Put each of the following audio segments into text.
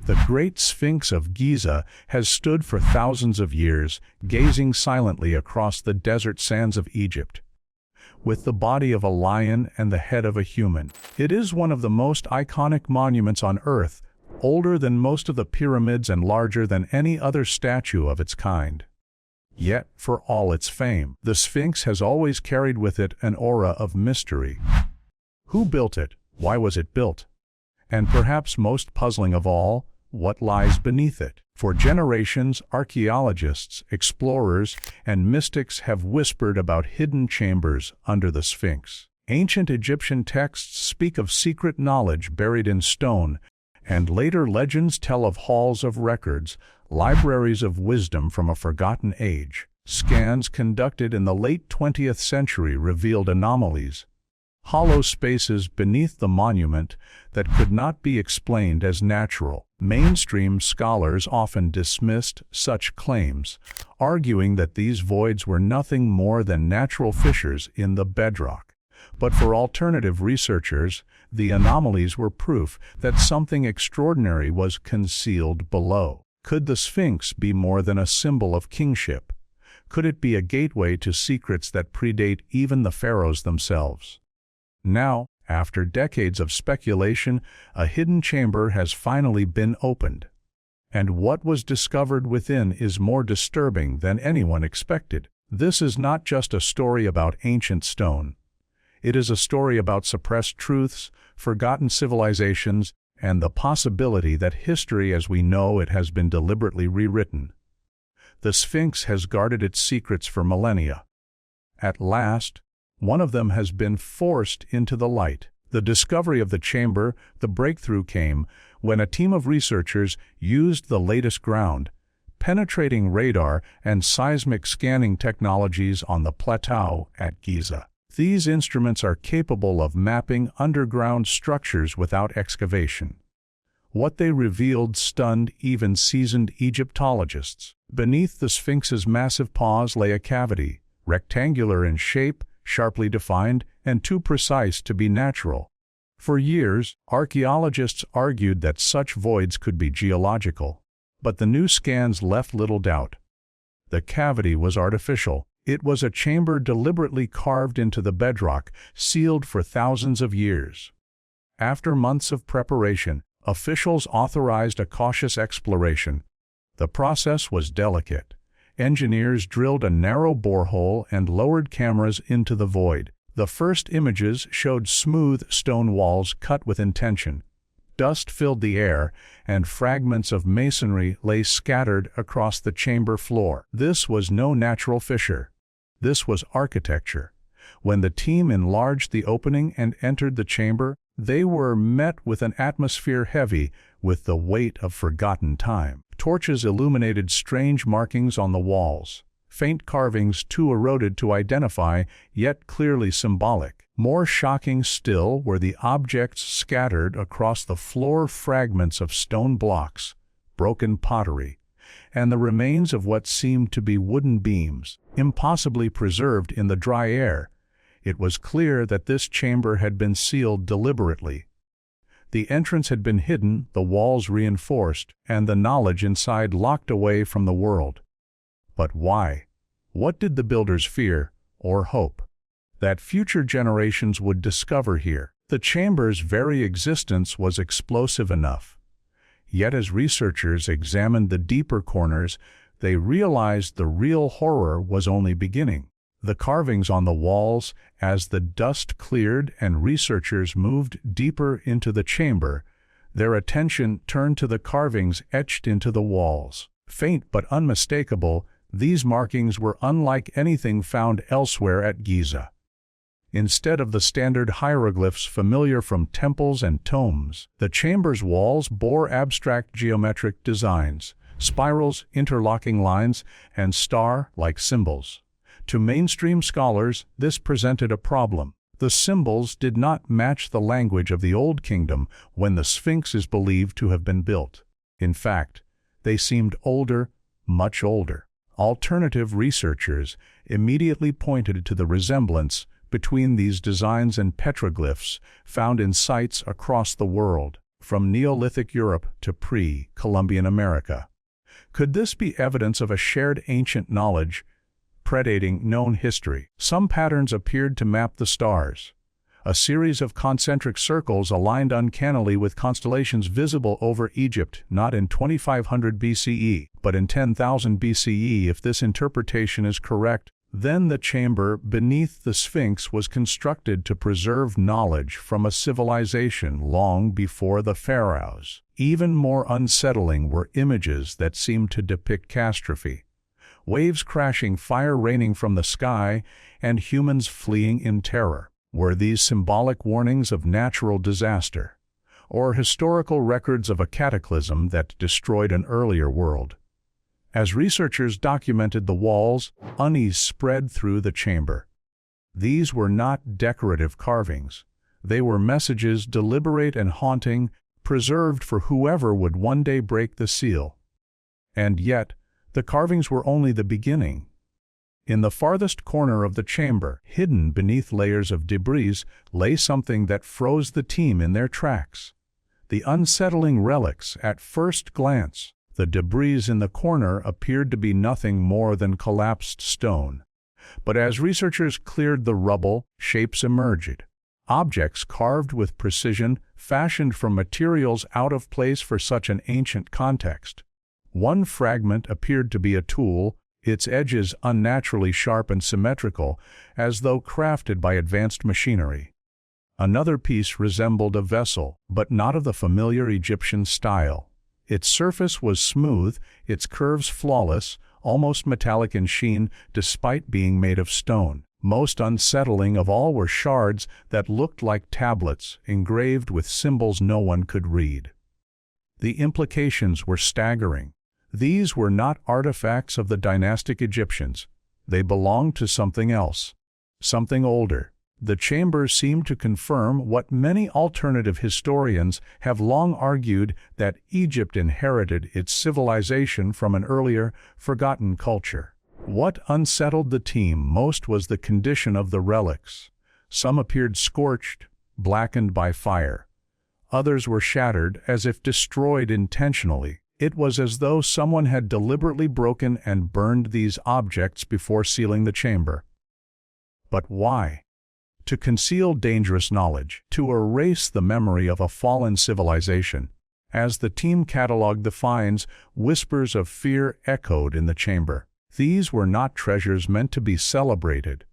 The Great Sphinx of Giza has stood for thousands of years, gazing silently across the desert sands of Egypt. With the body of a lion and the head of a human, it is one of the most iconic monuments on Earth, older than most of the pyramids and larger than any other statue of its kind. Yet, for all its fame, the Sphinx has always carried with it an aura of mystery. Who built it? Why was it built? And perhaps most puzzling of all, what lies beneath it? For generations, archaeologists, explorers, and mystics have whispered about hidden chambers under the Sphinx. Ancient Egyptian texts speak of secret knowledge buried in stone, and later legends tell of halls of records, libraries of wisdom from a forgotten age. Scans conducted in the late 20th century revealed anomalies, hollow spaces beneath the monument that could not be explained as natural. Mainstream scholars often dismissed such claims, arguing that these voids were nothing more than natural fissures in the bedrock. But for alternative researchers, the anomalies were proof that something extraordinary was concealed below. Could the Sphinx be more than a symbol of kingship? Could it be a gateway to secrets that predate even the pharaohs themselves? Now, after decades of speculation, a hidden chamber has finally been opened. And what was discovered within is more disturbing than anyone expected. This is not just a story about ancient stone. It is a story about suppressed truths, forgotten civilizations, and the possibility that history as we know it has been deliberately rewritten. The Sphinx has guarded its secrets for millennia. At last, one of them has been forced into the light. The discovery of the chamber, the breakthrough came when a team of researchers used the latest ground-penetrating radar and seismic scanning technologies on the plateau at Giza. These instruments are capable of mapping underground structures without excavation. What they revealed stunned even seasoned Egyptologists. Beneath the Sphinx's massive paws lay a cavity, rectangular in shape, sharply defined, and too precise to be natural. For years, archaeologists argued that such voids could be geological. But the new scans left little doubt. The cavity was artificial. It was a chamber deliberately carved into the bedrock, sealed for thousands of years. After months of preparation, officials authorized a cautious exploration. The process was delicate. Engineers drilled a narrow borehole and lowered cameras into the void. The first images showed smooth stone walls cut with intention. Dust filled the air, and fragments of masonry lay scattered across the chamber floor. This was no natural fissure. This was architecture. When the team enlarged the opening and entered the chamber, they were met with an atmosphere heavy with the weight of forgotten time. Torches illuminated strange markings on the walls, faint carvings too eroded to identify, yet clearly symbolic. More shocking still were the objects scattered across the floor, fragments of stone blocks, broken pottery, and the remains of what seemed to be wooden beams, impossibly preserved in the dry air. It was clear that this chamber had been sealed deliberately. The entrance had been hidden, the walls reinforced, and the knowledge inside locked away from the world. But why? What did the builders fear, or hope? That future generations would discover here. The chamber's very existence was explosive enough. Yet as researchers examined the deeper corners, they realized the real horror was only beginning. The carvings on the walls, as the dust cleared and researchers moved deeper into the chamber, their attention turned to the carvings etched into the walls. Faint but unmistakable, these markings were unlike anything found elsewhere at Giza. Instead of the standard hieroglyphs familiar from temples and tombs, the chamber's walls bore abstract geometric designs, spirals, interlocking lines, and star-like symbols. To mainstream scholars, this presented a problem. The symbols did not match the language of the Old Kingdom when the Sphinx is believed to have been built. In fact, they seemed older, much older. Alternative researchers immediately pointed to the resemblance between these designs and petroglyphs found in sites across the world. from Neolithic Europe to pre-Columbian America. Could this be evidence of a shared ancient knowledge predating known history? Some patterns appeared to map the stars. A series of concentric circles aligned uncannily with constellations visible over Egypt, not in 2500 BCE, but in 10,000 BCE. If this interpretation is correct, then the chamber beneath the Sphinx was constructed to preserve knowledge from a civilization long before the pharaohs. Even more unsettling were images that seemed to depict catastrophe. Waves crashing, fire raining from the sky, and humans fleeing in terror. Were these symbolic warnings of natural disaster, or historical records of a cataclysm that destroyed an earlier world? As researchers documented the walls, unease spread through the chamber. These were not decorative carvings. They were messages deliberate and haunting, preserved for whoever would one day break the seal. And yet, the carvings were only the beginning. In the farthest corner of the chamber, hidden beneath layers of debris, lay something that froze the team in their tracks. The unsettling relics at first glance. The debris in the corner appeared to be nothing more than collapsed stone. But as researchers cleared the rubble, shapes emerged. Objects carved with precision, fashioned from materials out of place for such an ancient context. One fragment appeared to be a tool, its edges unnaturally sharp and symmetrical, as though crafted by advanced machinery. Another piece resembled a vessel, but not of the familiar Egyptian style. Its surface was smooth, its curves flawless, almost metallic in sheen, despite being made of stone. Most unsettling of all were shards that looked like tablets, engraved with symbols no one could read. The implications were staggering. These were not artifacts of the dynastic Egyptians. They belonged to something else, something older. The chamber seemed to confirm what many alternative historians have long argued, that Egypt inherited its civilization from an earlier, forgotten culture. What unsettled the team most was the condition of the relics. Some appeared scorched, blackened by fire. Others were shattered, as if destroyed intentionally. It was as though someone had deliberately broken and burned these objects before sealing the chamber. But why? To conceal dangerous knowledge, to erase the memory of a fallen civilization. As the team cataloged the finds, whispers of fear echoed in the chamber. These were not treasures meant to be celebrated.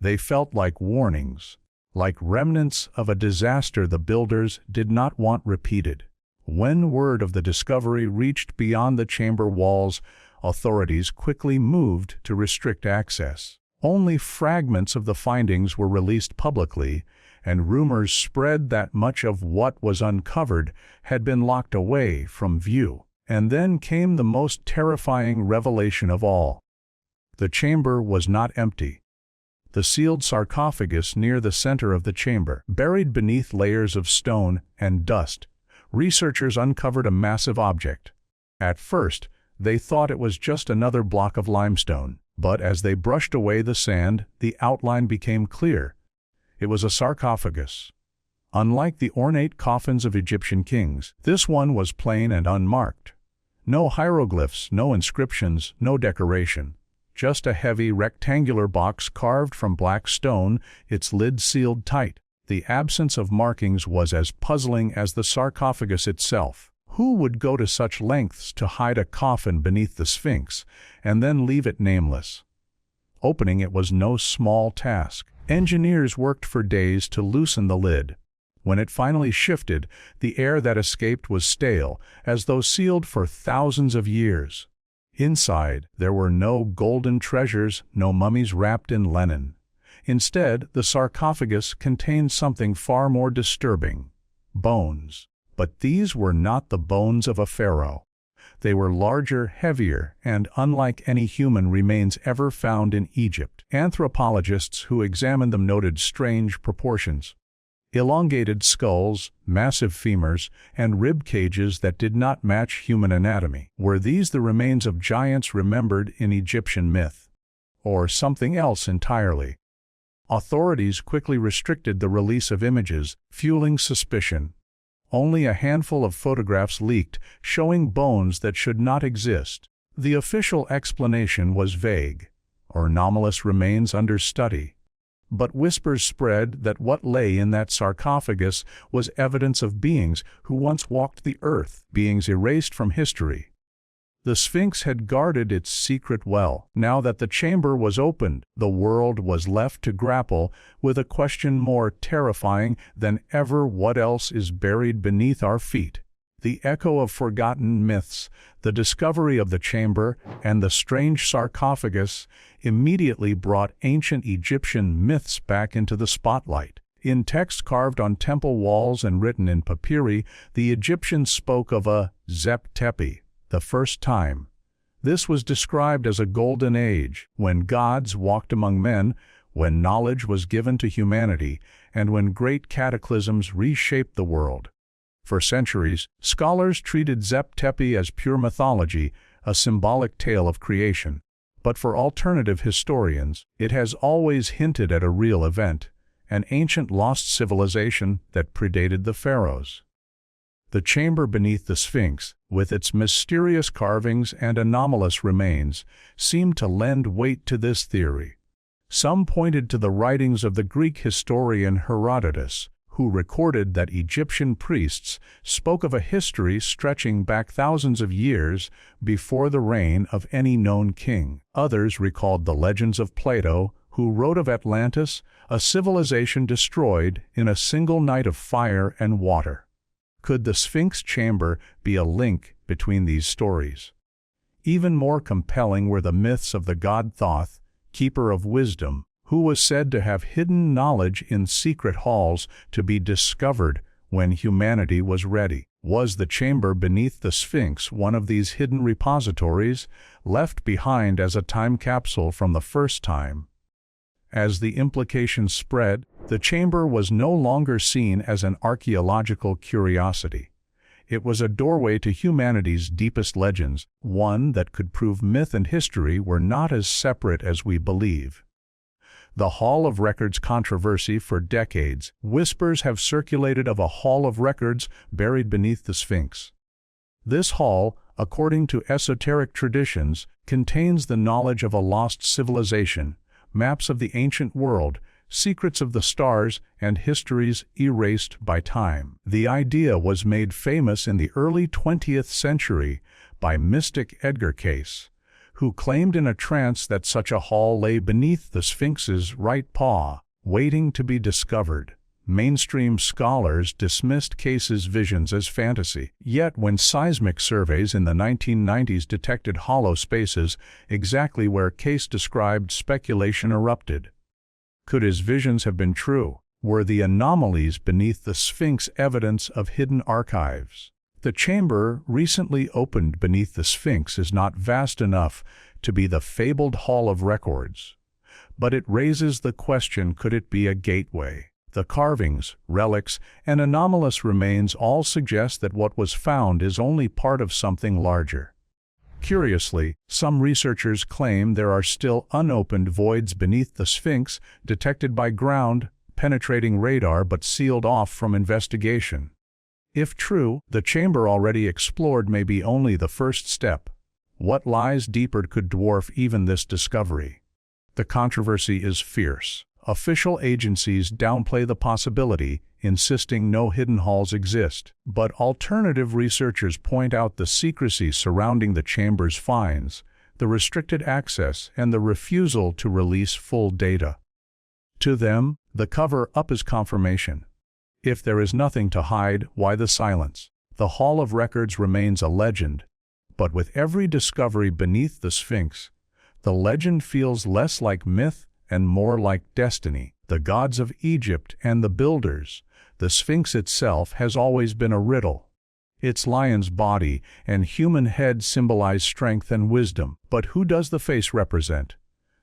They felt like warnings, like remnants of a disaster the builders did not want repeated. When word of the discovery reached beyond the chamber walls, authorities quickly moved to restrict access. Only fragments of the findings were released publicly, and rumors spread that much of what was uncovered had been locked away from view. And then came the most terrifying revelation of all. The chamber was not empty. The sealed sarcophagus near the center of the chamber, buried beneath layers of stone and dust, researchers uncovered a massive object. At first, they thought it was just another block of limestone, but as they brushed away the sand, the outline became clear. It was a sarcophagus. Unlike the ornate coffins of Egyptian kings, this one was plain and unmarked. No hieroglyphs, no inscriptions, no decoration. Just a heavy rectangular box carved from black stone, its lid sealed tight. The absence of markings was as puzzling as the sarcophagus itself. Who would go to such lengths to hide a coffin beneath the Sphinx, and then leave it nameless? Opening it was no small task. Engineers worked for days to loosen the lid. When it finally shifted, the air that escaped was stale, as though sealed for thousands of years. Inside, there were no golden treasures, no mummies wrapped in linen. Instead, the sarcophagus contained something far more disturbing: bones. But these were not the bones of a pharaoh. They were larger, heavier, and unlike any human remains ever found in Egypt. Anthropologists who examined them noted strange proportions. Elongated skulls, massive femurs, and rib cages that did not match human anatomy. Were these the remains of giants remembered in Egyptian myth? Or something else entirely? Authorities quickly restricted the release of images, fueling suspicion. Only a handful of photographs leaked, showing bones that should not exist. The official explanation was vague, or anomalous remains under study. But whispers spread that what lay in that sarcophagus was evidence of beings who once walked the earth, beings erased from history. The Sphinx had guarded its secret well. Now that the chamber was opened, the world was left to grapple with a question more terrifying than ever: what else is buried beneath our feet? The echo of forgotten myths, the discovery of the chamber, and the strange sarcophagus immediately brought ancient Egyptian myths back into the spotlight. In text carved on temple walls and written in papyri, the Egyptians spoke of a Zep Tepi, the first time. This was described as a golden age, when gods walked among men, when knowledge was given to humanity, and when great cataclysms reshaped the world. For centuries, scholars treated Zep Tepi as pure mythology, a symbolic tale of creation. But for alternative historians, it has always hinted at a real event, an ancient lost civilization that predated the pharaohs. The chamber beneath the Sphinx, with its mysterious carvings and anomalous remains, seemed to lend weight to this theory. Some pointed to the writings of the Greek historian Herodotus, who recorded that Egyptian priests spoke of a history stretching back thousands of years before the reign of any known king. Others recalled the legends of Plato, who wrote of Atlantis, a civilization destroyed in a single night of fire and water. Could the Sphinx chamber be a link between these stories? Even more compelling were the myths of the god Thoth, keeper of wisdom, who was said to have hidden knowledge in secret halls to be discovered when humanity was ready. Was the chamber beneath the Sphinx one of these hidden repositories, left behind as a time capsule from the first time? As the implications spread, the chamber was no longer seen as an archaeological curiosity. It was a doorway to humanity's deepest legends, one that could prove myth and history were not as separate as we believe. The Hall of Records controversy. For decades, whispers have circulated of a Hall of Records buried beneath the Sphinx. This hall, according to esoteric traditions, contains the knowledge of a lost civilization, maps of the ancient world, secrets of the stars, and histories erased by time. The idea was made famous in the early 20th century by mystic Edgar Cayce, who claimed in a trance that such a hall lay beneath the Sphinx's right paw, waiting to be discovered. Mainstream scholars dismissed Cayce's visions as fantasy. Yet when seismic surveys in the 1990s detected hollow spaces exactly where Cayce described, speculation erupted. Could his visions have been true? Were the anomalies beneath the Sphinx evidence of hidden archives? The chamber recently opened beneath the Sphinx is not vast enough to be the fabled Hall of Records, but it raises the question: could it be a gateway? The carvings, relics, and anomalous remains all suggest that what was found is only part of something larger. Curiously, some researchers claim there are still unopened voids beneath the Sphinx, detected by ground-penetrating radar but sealed off from investigation. If true, the chamber already explored may be only the first step. What lies deeper could dwarf even this discovery. The controversy is fierce. Official agencies downplay the possibility, insisting no hidden halls exist. But alternative researchers point out the secrecy surrounding the chamber's finds, the restricted access, and the refusal to release full data. To them, the cover-up is confirmation. If there is nothing to hide, why the silence? The Hall of Records remains a legend, but with every discovery beneath the Sphinx, the legend feels less like myth and more like destiny. The gods of Egypt and the builders, the Sphinx itself has always been a riddle. Its lion's body and human head symbolize strength and wisdom. But who does the face represent?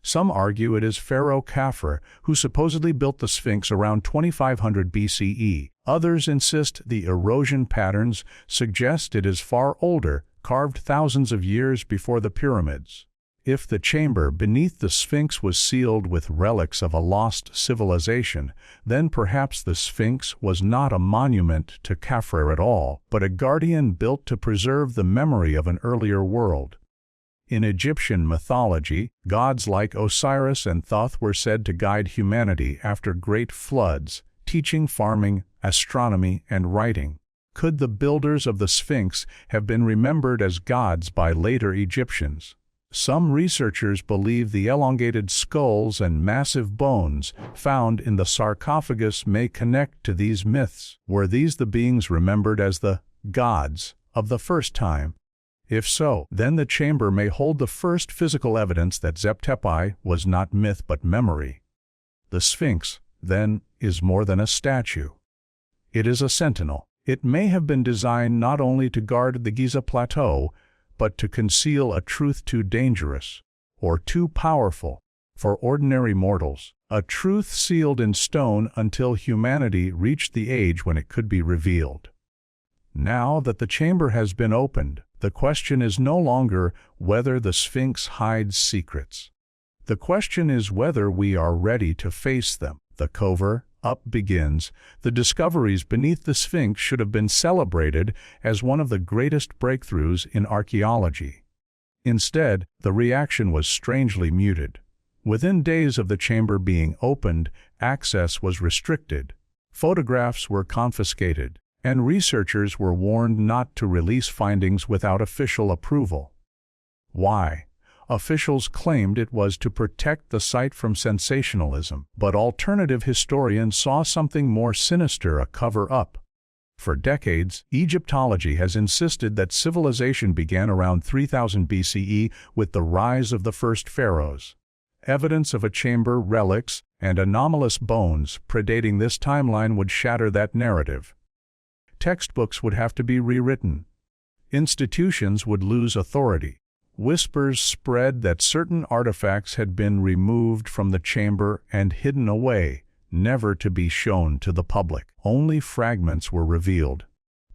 Some argue it is Pharaoh Khafre, who supposedly built the Sphinx around 2500 BCE. Others insist the erosion patterns suggest it is far older, carved thousands of years before the pyramids. If the chamber beneath the Sphinx was sealed with relics of a lost civilization, then perhaps the Sphinx was not a monument to Khafre at all, but a guardian built to preserve the memory of an earlier world. In Egyptian mythology, gods like Osiris and Thoth were said to guide humanity after great floods, teaching farming, astronomy, and writing. Could the builders of the Sphinx have been remembered as gods by later Egyptians? Some researchers believe the elongated skulls and massive bones found in the sarcophagus may connect to these myths. Were these the beings remembered as the gods of the first time? If so, then the chamber may hold the first physical evidence that Zep-Tepi was not myth but memory. The Sphinx, then, is more than a statue. It is a sentinel. It may have been designed not only to guard the Giza Plateau, but to conceal a truth too dangerous, or too powerful, for ordinary mortals, a truth sealed in stone until humanity reached the age when it could be revealed. Now that the chamber has been opened, the question is no longer whether the Sphinx hides secrets. The question is whether we are ready to face them. The cover up begins. The discoveries beneath the Sphinx should have been celebrated as one of the greatest breakthroughs in archaeology. Instead, the reaction was strangely muted. Within days of the chamber being opened, access was restricted, photographs were confiscated, and researchers were warned not to release findings without official approval. Why? Officials claimed it was to protect the site from sensationalism, but alternative historians saw something more sinister: a cover-up. For decades, Egyptology has insisted that civilization began around 3000 BCE with the rise of the first pharaohs. Evidence of a chamber, relics, and anomalous bones predating this timeline would shatter that narrative. Textbooks would have to be rewritten. Institutions would lose authority. Whispers spread that certain artifacts had been removed from the chamber and hidden away, never to be shown to the public. Only fragments were revealed.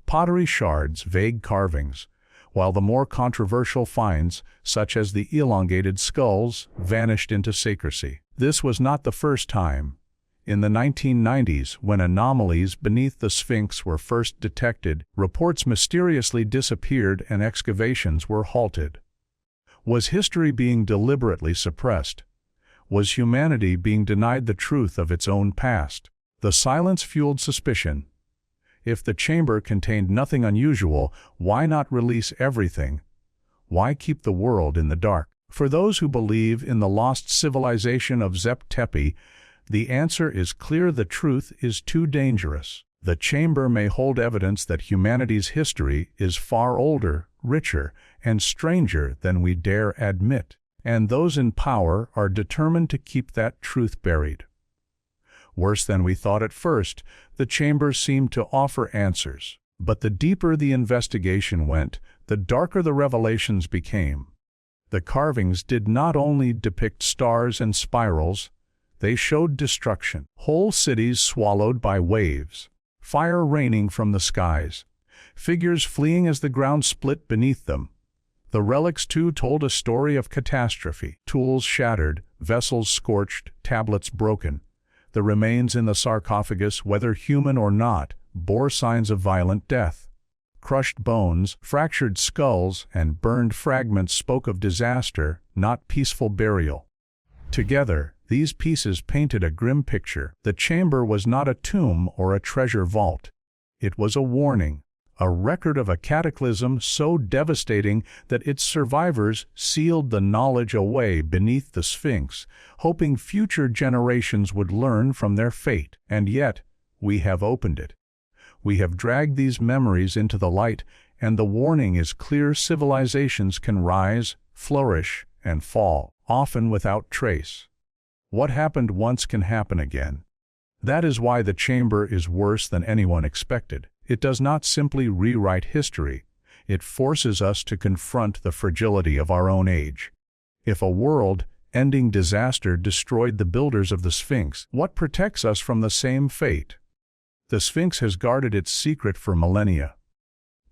Pottery shards, vague carvings, while the more controversial finds, such as the elongated skulls, vanished into secrecy. This was not the first time. In the 1990s, when anomalies beneath the Sphinx were first detected, reports mysteriously disappeared and excavations were halted. Was history being deliberately suppressed? Was humanity being denied the truth of its own past? The silence fueled suspicion. If the chamber contained nothing unusual, why not release everything? Why keep the world in the dark? For those who believe in the lost civilization of Zep-Tepi, the answer is clear: the truth is too dangerous. The chamber may hold evidence that humanity's history is far older, richer, and stranger than we dare admit, and those in power are determined to keep that truth buried. Worse than we thought at first, the chamber seemed to offer answers. But the deeper the investigation went, the darker the revelations became. The carvings did not only depict stars and spirals, they showed destruction. Whole cities swallowed by waves, fire raining from the skies, figures fleeing as the ground split beneath them. The relics too told a story of catastrophe: tools shattered, vessels scorched, tablets broken. The remains in the sarcophagus, whether human or not, bore signs of violent death. Crushed bones, fractured skulls, and burned fragments spoke of disaster, not peaceful burial. Together, these pieces painted a grim picture. The chamber was not a tomb or a treasure vault. It was a warning, a record of a cataclysm so devastating that its survivors sealed the knowledge away beneath the Sphinx, hoping future generations would learn from their fate. And yet, we have opened it. We have dragged these memories into the light, and the warning is clear: civilizations can rise, flourish, and fall, often without trace. What happened once can happen again. That is why the chamber is worse than anyone expected. It does not simply rewrite history, it forces us to confront the fragility of our own age. If a world-ending disaster destroyed the builders of the Sphinx, what protects us from the same fate? The Sphinx has guarded its secret for millennia.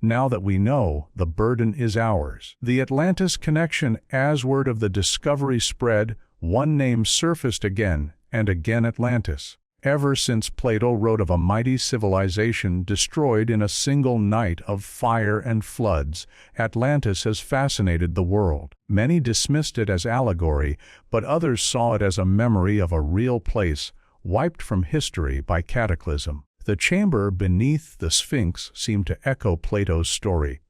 Now that we know, the burden is ours. The Atlantis connection. As word of the discovery spread, one name surfaced again and again: Atlantis. Ever since Plato wrote of a mighty civilization destroyed in a single night of fire and floods, Atlantis has fascinated the world. Many dismissed it as allegory, but others saw it as a memory of a real place, wiped from history by cataclysm. The chamber beneath the Sphinx seemed to echo Plato's story.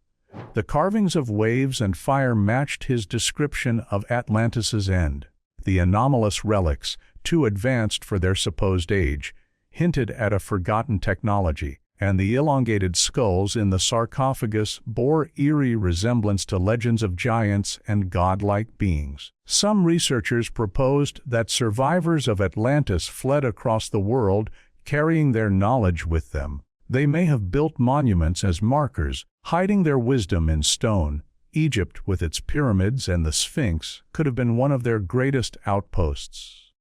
The carvings of waves and fire matched his description of Atlantis's end. The anomalous relics, too advanced for their supposed age, hinted at a forgotten technology, and the elongated skulls in the sarcophagus bore eerie resemblance to legends of giants and godlike beings. Some researchers proposed that survivors of Atlantis fled across the world, carrying their knowledge with them. They may have built monuments as markers, hiding their wisdom in stone. Egypt, with its pyramids and the Sphinx, could have been one of their greatest outposts.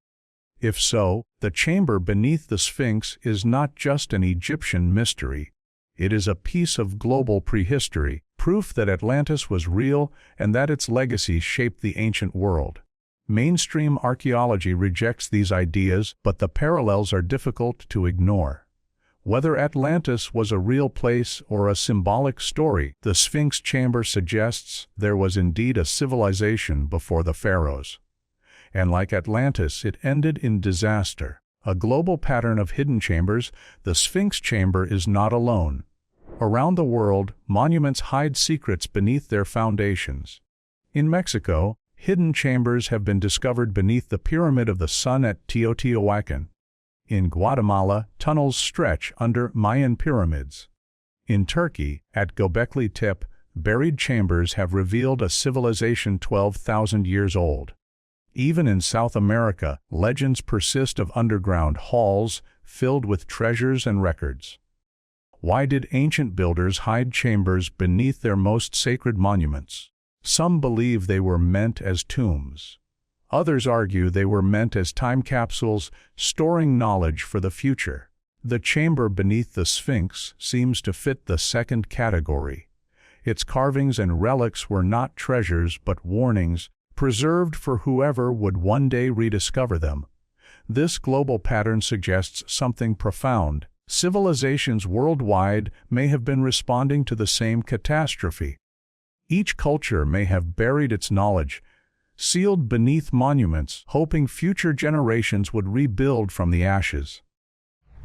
If so, the chamber beneath the Sphinx is not just an Egyptian mystery. It is a piece of global prehistory, proof that Atlantis was real and that its legacy shaped the ancient world. Mainstream archaeology rejects these ideas, but the parallels are difficult to ignore. Whether Atlantis was a real place or a symbolic story, the Sphinx chamber suggests there was indeed a civilization before the pharaohs. And like Atlantis, it ended in disaster. A global pattern of hidden chambers, the Sphinx chamber is not alone. Around the world, monuments hide secrets beneath their foundations. In Mexico, hidden chambers have been discovered beneath the Pyramid of the Sun at Teotihuacan. In Guatemala, tunnels stretch under Mayan pyramids. In Turkey, at Göbekli Tepe, buried chambers have revealed a civilization 12,000 years old. Even in South America, legends persist of underground halls filled with treasures and records. Why did ancient builders hide chambers beneath their most sacred monuments? Some believe they were meant as tombs. Others argue they were meant as time capsules, storing knowledge for the future. The chamber beneath the Sphinx seems to fit the second category. Its carvings and relics were not treasures but warnings, preserved for whoever would one day rediscover them. This global pattern suggests something profound. Civilizations worldwide may have been responding to the same catastrophe. Each culture may have buried its knowledge, sealed beneath monuments, hoping future generations would rebuild from the ashes.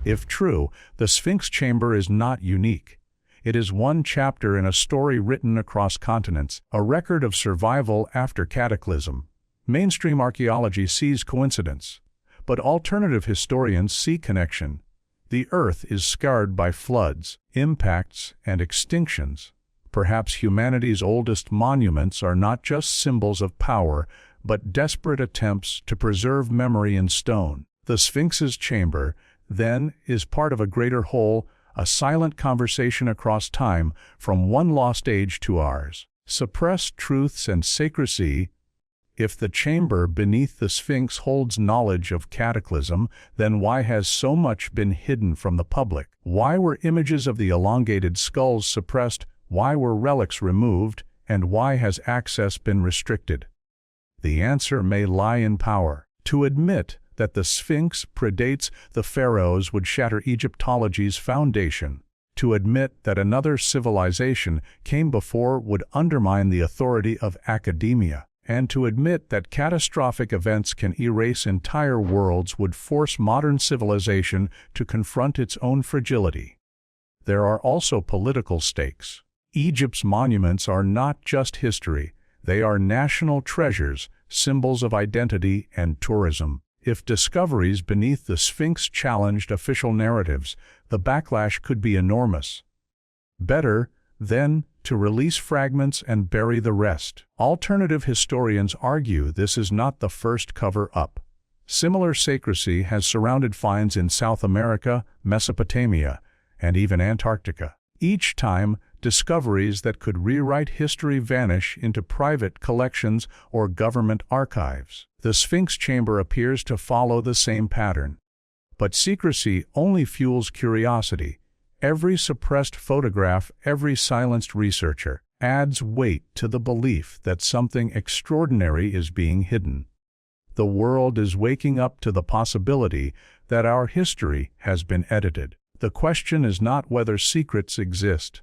If true, the Sphinx chamber is not unique. It is one chapter in a story written across continents, a record of survival after cataclysm. Mainstream archaeology sees coincidence, but alternative historians see connection. The Earth is scarred by floods, impacts, and extinctions. Perhaps humanity's oldest monuments are not just symbols of power, but desperate attempts to preserve memory in stone. The Sphinx's chamber, then, is part of a greater whole, a silent conversation across time, from one lost age to ours. Suppressed truths and secrecy. If the chamber beneath the Sphinx holds knowledge of cataclysm, then why has so much been hidden from the public? Why were images of the elongated skulls suppressed? Why were relics removed? And why has access been restricted? The answer may lie in power. To admit that the Sphinx predates the pharaohs would shatter Egyptology's foundation. To admit that another civilization came before would undermine the authority of academia. And to admit that catastrophic events can erase entire worlds would force modern civilization to confront its own fragility. There are also political stakes. Egypt's monuments are not just history, they are national treasures, symbols of identity and tourism. If discoveries beneath the Sphinx challenged official narratives, the backlash could be enormous. Better, then, to release fragments and bury the rest. Alternative historians argue this is not the first cover-up. Similar secrecy has surrounded finds in South America, Mesopotamia, and even Antarctica. Each time, discoveries that could rewrite history vanish into private collections or government archives. The Sphinx chamber appears to follow the same pattern. But secrecy only fuels curiosity, Every suppressed photograph, every silenced researcher, adds weight to the belief that something extraordinary is being hidden. The world is waking up to the possibility that our history has been edited. The question is not whether secrets exist.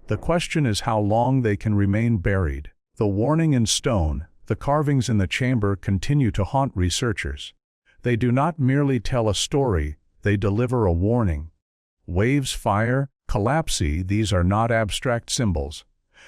The question is how long they can remain buried. The warning in stone, the carvings in the chamber continue to haunt researchers. They do not merely tell a story, they deliver a warning. Waves, fire, collapse, these are not abstract symbols.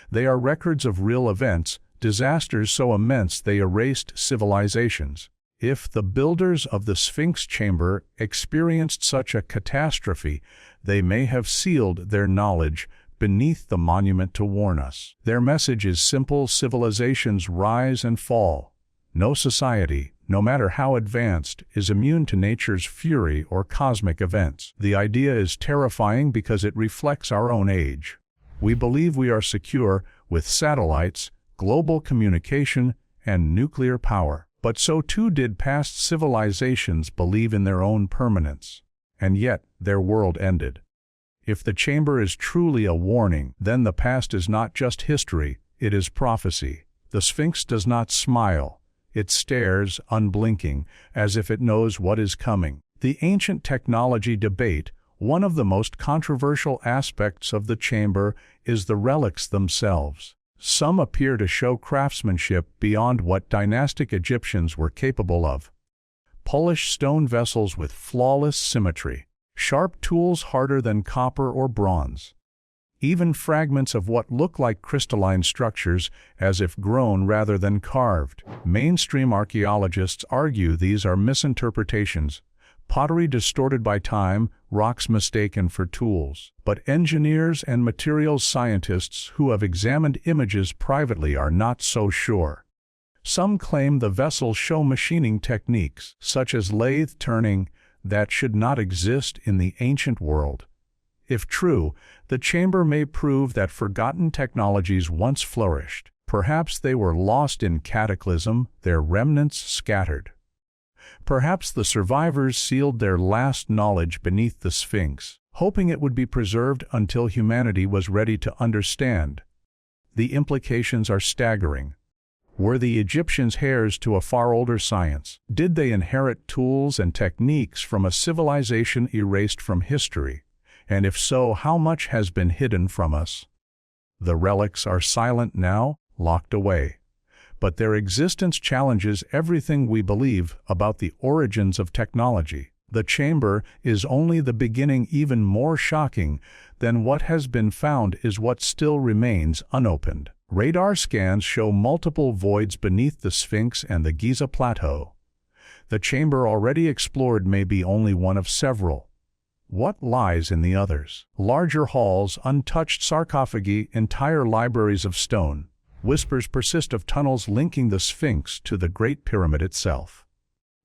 They are records of real events, disasters so immense they erased civilizations. If the builders of the Sphinx chamber experienced such a catastrophe, they may have sealed their knowledge beneath the monument to warn us. Their message is simple: civilizations rise and fall. No society, no matter how advanced, is immune to nature's fury or cosmic events. The idea is terrifying because it reflects our own age. We believe we are secure with satellites, global communication, and nuclear power. But so too did past civilizations believe in their own permanence. And yet, their world ended. If the chamber is truly a warning, then the past is not just history, it is prophecy. The Sphinx does not smile. It stares, unblinking, as if it knows what is coming. The ancient technology debate, one of the most controversial aspects of the chamber, is the relics themselves. Some appear to show craftsmanship beyond what dynastic Egyptians were capable of. Polished stone vessels with flawless symmetry, sharp tools harder than copper or bronze. Even fragments of what look like crystalline structures, as if grown rather than carved. Mainstream archaeologists argue these are misinterpretations, pottery distorted by time, rocks mistaken for tools. But engineers and materials scientists who have examined images privately are not so sure. Some claim the vessels show machining techniques, such as lathe turning, that should not exist in the ancient world. If true, the chamber may prove that forgotten technologies once flourished. Perhaps they were lost in cataclysm, their remnants scattered. Perhaps the survivors sealed their last knowledge beneath the Sphinx, hoping it would be preserved until humanity was ready to understand. The implications are staggering. Were the Egyptians heirs to a far older science? Did they inherit tools and techniques from a civilization erased from history? And if so, how much has been hidden from us? The relics are silent now, locked away. But their existence challenges everything we believe about the origins of technology. The chamber is only the beginning. Even more shocking than what has been found is what still remains unopened. Radar scans show multiple voids beneath the Sphinx and the Giza Plateau. The chamber already explored may be only one of several. What lies in the others? Larger halls, untouched sarcophagi, entire libraries of stone. Whispers persist of tunnels linking the Sphinx to the Great Pyramid itself.